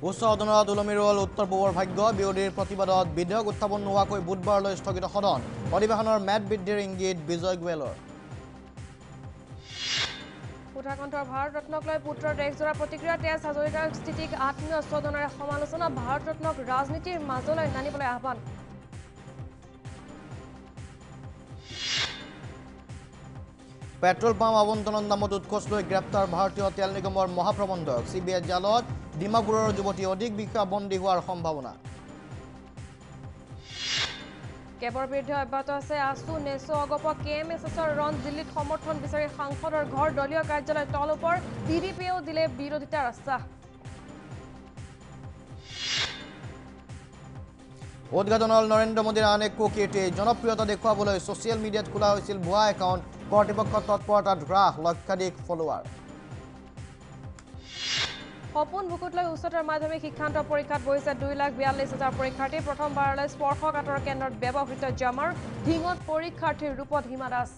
উচ্চ আদালত ওলমি ৰল উত্তৰ পূবৰ ভাগ্য বিৰোধীৰ প্ৰতিবাদত বিধেয়ক উত্থাপন নোহোৱাকৈ বুধবাৰলৈ স্থগিত সদন অধিৱেশনৰ ম্যাদ বৃদ্ধিৰ ইংগিত বিজয় গোৱেলৰ উত্তৰাখণ্ডৰ ভাৰত ৰত্নক লৈ পুত্ৰৰ দেশজোৰা প্ৰতিক্ৰিয়া তেজ হাজৰিকাৰ স্থিতিক আত্মীয় স্বজনেৰে সমালোচনা ভাৰত ৰত্নক ৰাজনীতিৰ মাজলৈ নানিবলৈ আহ্বান পেট্ৰল পাম্প আবণ্টনৰ নামত উৎকোচ লৈ গ্ৰেপ্তাৰ ভাৰতীয় তেল নিগমৰ মহাপ্ৰবন্ধক চিবিআই জালত ডিমাপুৰৰ যুৱতী অধিক বিষয়া বন্দী হোৱাৰ সম্ভাৱনা কেবৰ বিৰুদ্ধে অব্যাহত আছে আসু নেচু অগপ কেএমএছএছৰ ৰণ দিল্লীত সমৰ্থন বিচাৰি সাংসদৰ ঘৰ দলীয় কাৰ্যালয় তল ওপৰ টিডিপিয়েও দিলে বিৰোধিতাৰ আশ্বাস উদ্ঘাটন হল নৰেন্দ্ৰ মোদীৰ আন এক কুকীৰ্তি জনপ্ৰিয়তা দেখুৱাবলৈ ছচিয়েল মিডিয়াত খোলা হৈছিল ভুৱা একাউণ্ট কৰ্তৃপক্ষৰ তৎপৰতাত হ্ৰাস লক্ষাধিক ফলোৱাৰ সপোন বুকুত লৈ উচ্চতৰ মাধ্যমিক শিক্ষান্ত পৰীক্ষাত বহিছে 2,42,000 পৰীক্ষাৰ্থী প্ৰথমবাৰলৈ স্পৰ্শকাতৰ কেন্দ্ৰত ব্যৱহৃত জামাৰ ঢিঙত পৰীক্ষাৰ্থীৰ ৰূপত হিমা দাস